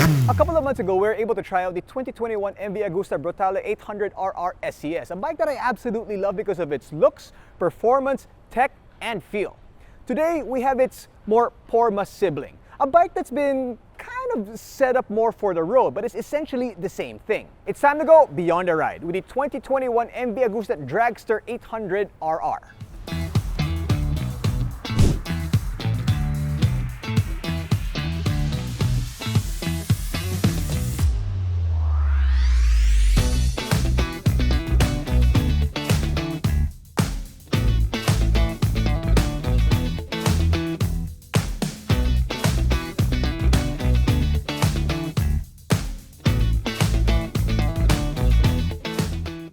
A couple of months ago, we were able to try out the 2021 MV Agusta Brutale 800RR SCS, a bike that I absolutely love because of its looks, performance, tech, and feel. Today, we have its more Porma sibling, a bike that's been kind of set up more for the road, but it's essentially the same thing. It's time to go beyond the ride with the 2021 MV Agusta Dragster 800RR.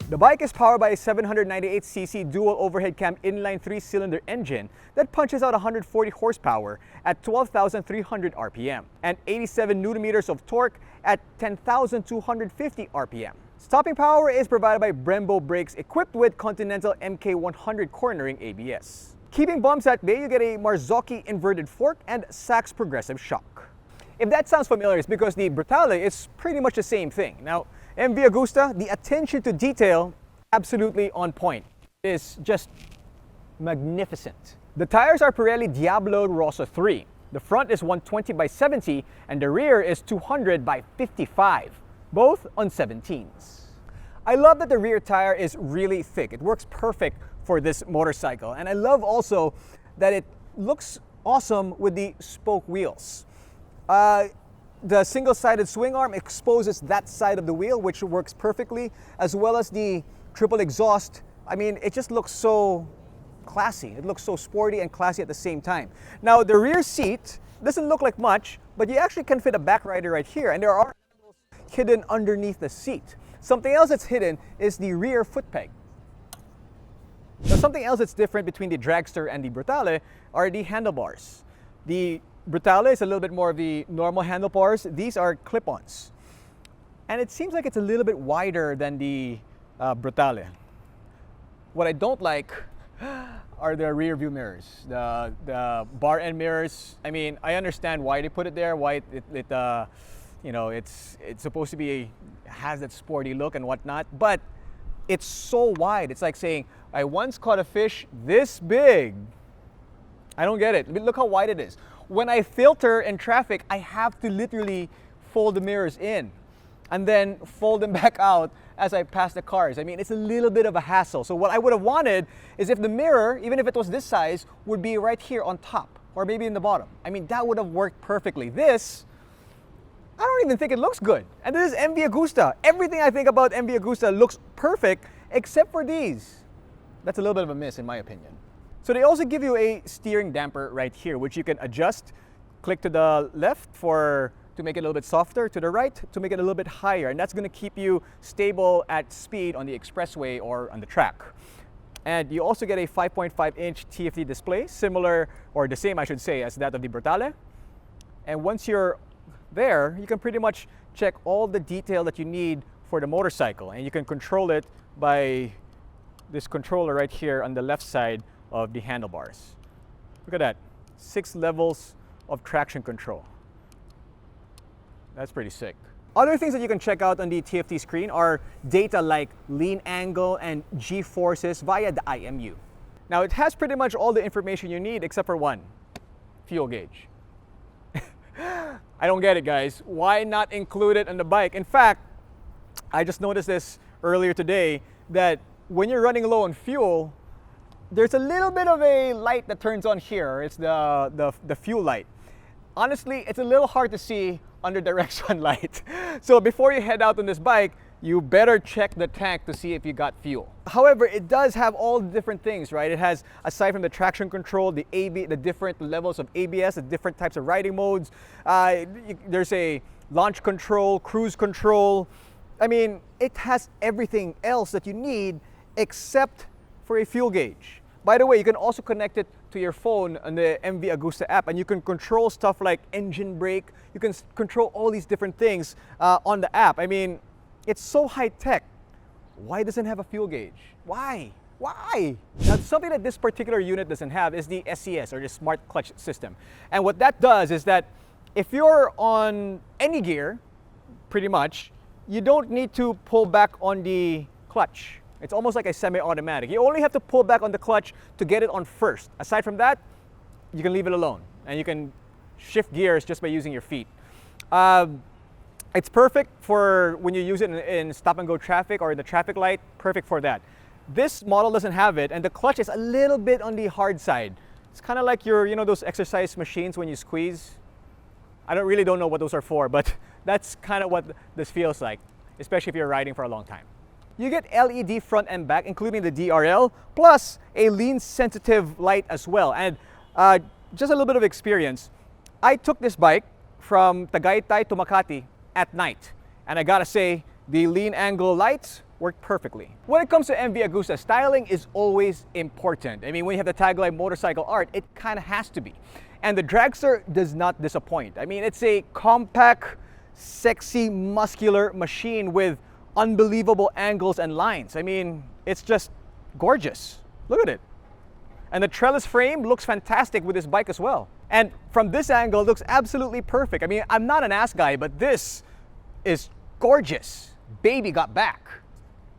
The bike is powered by a 798cc dual overhead cam inline-three cylinder engine that punches out 140 horsepower at 12,300 RPM and 87 Nm of torque at 10,250 RPM. Stopping power is provided by Brembo brakes equipped with Continental MK100 cornering ABS. Keeping bumps at bay, you get a Marzocchi inverted fork and Sachs progressive shock. If that sounds familiar, it's because the Brutale is pretty much the same thing. Now, MV Agusta, the attention to detail, absolutely on point. It is just magnificent. The tires are Pirelli Diablo Rosso 3. The front is 120 by 70 and the rear is 200 by 55, both on 17s. I love that the rear tire is really thick. It works perfect for this motorcycle. And I love also that it looks awesome with the spoke wheels. The single-sided swing arm exposes that side of the wheel, which works perfectly, as well as the triple exhaust. I mean, it just looks so classy. It looks so sporty and classy at the same time. Now, the rear seat doesn't look like much, but you actually can fit a back rider right here, and there are handles hidden underneath the seat. Something else that's hidden is the rear foot peg. Now, something else that's different between the Dragster and the Brutale are the handlebars. The Brutale is a little bit more of the normal handlebars. These are clip-ons. And it seems like it's a little bit wider than the Brutale. What I don't like are the rear view mirrors. The bar end mirrors. I mean, I understand why they put it there, why it's supposed to be, has that sporty look and whatnot, but it's so wide. It's like saying, I once caught a fish this big. I don't get it. Look how wide it is. When I filter in traffic, I have to literally fold the mirrors in and then fold them back out as I pass the cars. I mean, it's a little bit of a hassle. So what I would have wanted is if the mirror, even if it was this size, would be right here on top or maybe in the bottom. I mean, that would have worked perfectly. This, I don't even think it looks good. And this is MV Agusta. Everything I think about MV Agusta looks perfect except for these. That's a little bit of a miss in my opinion. So they also give you a steering damper right here, which you can adjust. Click to the left to make it a little bit softer, to the right to make it a little bit higher. And that's going to keep you stable at speed on the expressway or on the track. And you also get a 5.5-inch TFT display, similar, or the same I should say, as that of the Brutale. And once you're there, you can pretty much check all the detail that you need for the motorcycle. And you can control it by this controller right here on the left side of the handlebars. Look at that, 6 levels of traction control. That's pretty sick. Other things that you can check out on the TFT screen are data like lean angle and G-forces via the IMU. Now it has pretty much all the information you need except for one, fuel gauge. I don't get it, guys. Why not include it on the bike? In fact, I just noticed this earlier today that when you're running low on fuel, there's a little bit of a light that turns on here. It's the fuel light. Honestly, it's a little hard to see under direct sunlight. So before you head out on this bike, you better check the tank to see if you got fuel. However, it does have all the different things, right? It has, aside from the traction control, the different levels of ABS, the different types of riding modes. There's a launch control, cruise control. I mean, it has everything else that you need except for a fuel gauge. By the way, you can also connect it to your phone on the MV Agusta app, and you can control stuff like engine brake. You can control all these different things on the app. I mean, it's so high tech. Why doesn't it have a fuel gauge? Why? Why? Now, something that this particular unit doesn't have is the SCS, or the Smart Clutch System. And what that does is that if you're on any gear, pretty much, you don't need to pull back on the clutch. It's almost like a semi-automatic. You only have to pull back on the clutch to get it on first. Aside from that, you can leave it alone, and you can shift gears just by using your feet. It's perfect for when you use it in stop-and-go traffic or in the traffic light, perfect for that. This model doesn't have it, and the clutch is a little bit on the hard side. It's kind of like your, those exercise machines when you squeeze. I don't know what those are for, but that's kind of what this feels like, especially if you're riding for a long time. You get LED front and back, including the DRL, plus a lean-sensitive light as well. And just a little bit of experience. I took this bike from Tagaytay to Makati at night, and I gotta say, the lean angle lights work perfectly. When it comes to MV Agusta, styling is always important. I mean, when you have the tagline motorcycle art, it kind of has to be. And the Dragster does not disappoint. I mean, it's a compact, sexy, muscular machine with unbelievable angles and lines. I mean, it's just gorgeous. Look at it. And the trellis frame looks fantastic with this bike as well. And from this angle, it looks absolutely perfect. I mean, I'm not an ass guy, but this is gorgeous. Baby got back.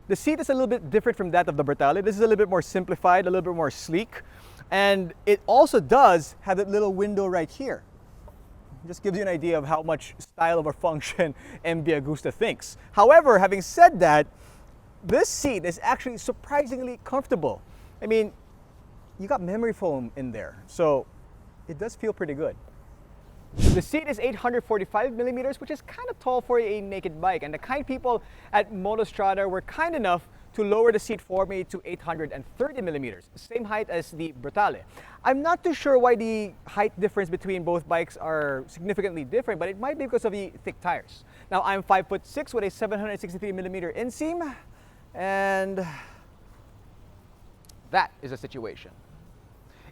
The seat is a little bit different from that of the Brutale. This is a little bit more simplified, a little bit more sleek. And it also does have that little window right here. Just gives you an idea of how much style over function MV Agusta thinks. However, having said that, this seat is actually surprisingly comfortable. I mean, you got memory foam in there, so it does feel pretty good. The seat is 845 millimeters, which is kind of tall for a naked bike, and the kind people at Motostrada were kind enough to lower the seat for me to 830 millimeters, same height as the Brutale. I'm not too sure why the height difference between both bikes are significantly different, but it might be because of the thick tires. Now, I'm 5'6" with a 763 millimeter inseam, and that is a situation.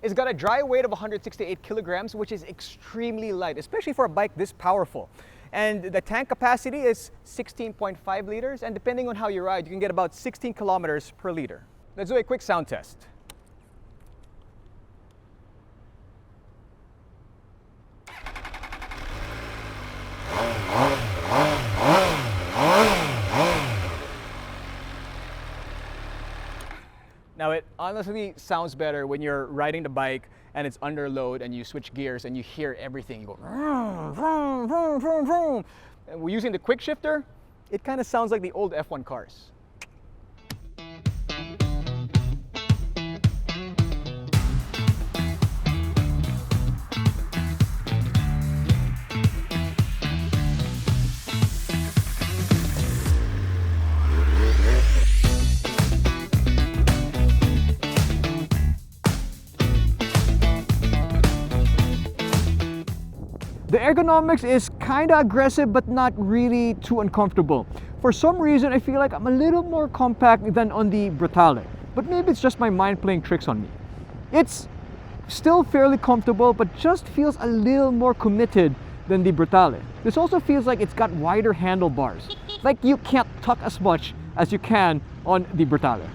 It's got a dry weight of 168 kilograms, which is extremely light, especially for a bike this powerful. And the tank capacity is 16.5 liters, and depending on how you ride, you can get about 16 kilometers per liter. Let's do a quick sound test. Now, it honestly sounds better when you're riding the bike and it's under load and you switch gears and you hear everything. You go, vroom, vroom, vroom, vroom, vroom. And we're using the quick shifter. It kind of sounds like the old F1 cars. The ergonomics is kind of aggressive, but not really too uncomfortable. For some reason, I feel like I'm a little more compact than on the Brutale, but maybe it's just my mind playing tricks on me. It's still fairly comfortable, but just feels a little more committed than the Brutale. This also feels like it's got wider handlebars, like you can't tuck as much as you can on the Brutale.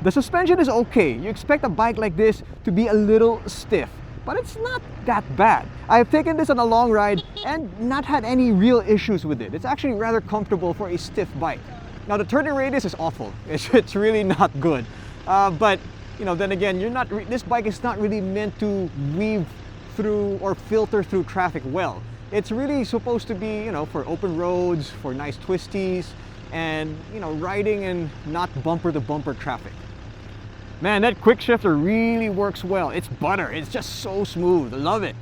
The suspension is okay. You expect a bike like this to be a little stiff, but it's not that bad. I've taken this on a long ride and not had any real issues with it. It's actually rather comfortable for a stiff bike. Now, the turning radius is awful. It's really not good. But then again, this bike is not really meant to weave through or filter through traffic well. It's really supposed to be, for open roads, for nice twisties, and riding in not bumper to bumper traffic. Man, that quick shifter really works well. It's butter. It's just so smooth. I love it.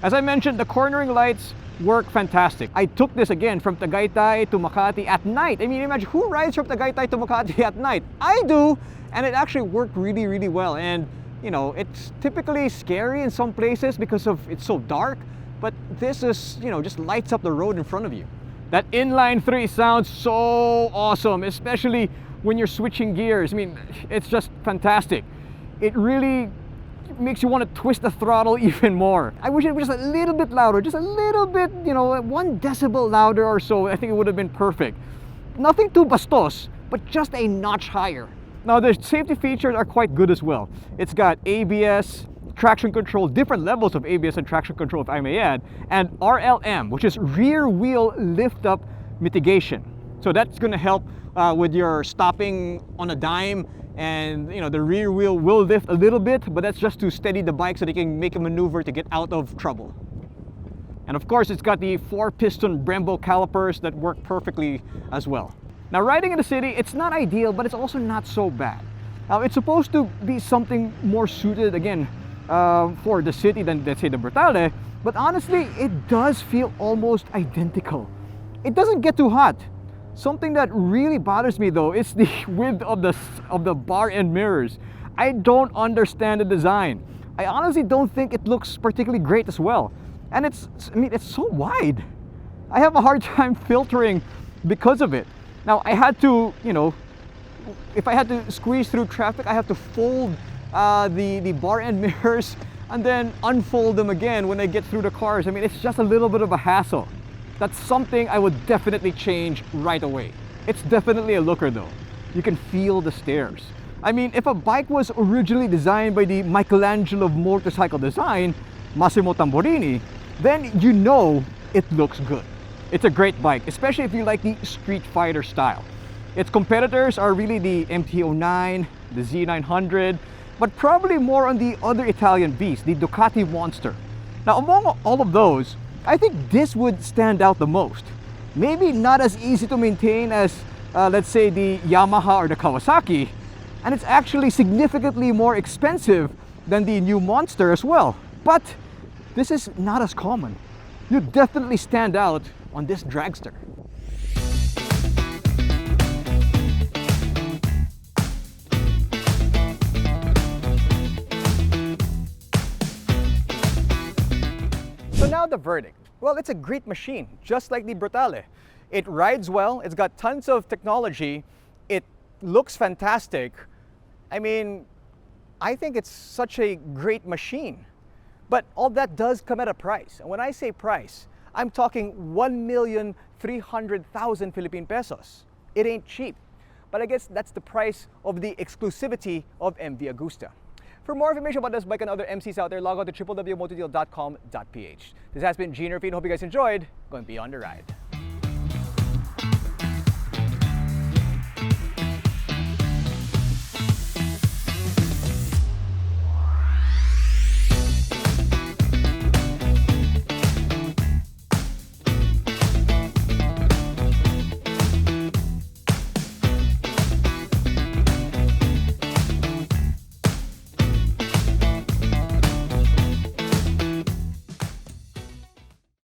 As I mentioned, the cornering lights work fantastic. I took this again from Tagaytay to Makati at night. I mean, imagine who rides from Tagaytay to Makati at night? I do, and it actually worked really, really well. And it's typically scary in some places because it's so dark, but this is, just lights up the road in front of you. That inline-three sounds so awesome, especially when you're switching gears. I mean, it's just fantastic. It really makes you want to twist the throttle even more. I wish it was just a little bit louder, just a little bit, 1 decibel louder or so. I think it would have been perfect. Nothing too bastos, but just a notch higher. Now, the safety features are quite good as well. It's got ABS, traction control, different levels of ABS and traction control, if I may add, and RLM, which is rear wheel lift up mitigation. So that's going to help with your stopping on a dime, and you know, the rear wheel will lift a little bit, but that's just to steady the bike so they can make a maneuver to get out of trouble. And of course, it's got the 4-piston Brembo calipers that work perfectly as well. Now, riding in the city, it's not ideal, but it's also not so bad. Now, it's supposed to be something more suited, again, for the city than, let's say, the Brutale, but honestly, it does feel almost identical. It doesn't get too hot. Something that really bothers me, though, is the width of the bar end mirrors. I don't understand the design. I honestly don't think it looks particularly great as well. And it's so wide. I have a hard time filtering because of it. Now, I had to, you know, if I had to squeeze through traffic, I have to fold the bar end mirrors and then unfold them again when I get through the cars. I mean, it's just a little bit of a hassle. That's something I would definitely change right away. It's definitely a looker though. You can feel the stairs. I mean, if a bike was originally designed by the Michelangelo of motorcycle design, Massimo Tamburini, then you know it looks good. It's a great bike, especially if you like the Street Fighter style. Its competitors are really the MT-09, the Z900, but probably more on the other Italian beast, the Ducati Monster. Now, among all of those, I think this would stand out the most. Maybe not as easy to maintain as, let's say, the Yamaha or the Kawasaki, and it's actually significantly more expensive than the new Monster as well. But this is not as common. You definitely stand out on this dragster. So now the verdict. Well, it's a great machine, just like the Brutale. It rides well, it's got tons of technology, it looks fantastic. I mean, I think it's such a great machine. But all that does come at a price. And when I say price, I'm talking 1,300,000 Philippine pesos. It ain't cheap. But I guess that's the price of the exclusivity of MV Agusta. For more information about this bike and other MCs out there, log on to www.motodeal.com.ph. This has been Jinno Rufino. Hope you guys enjoyed going beyond the ride.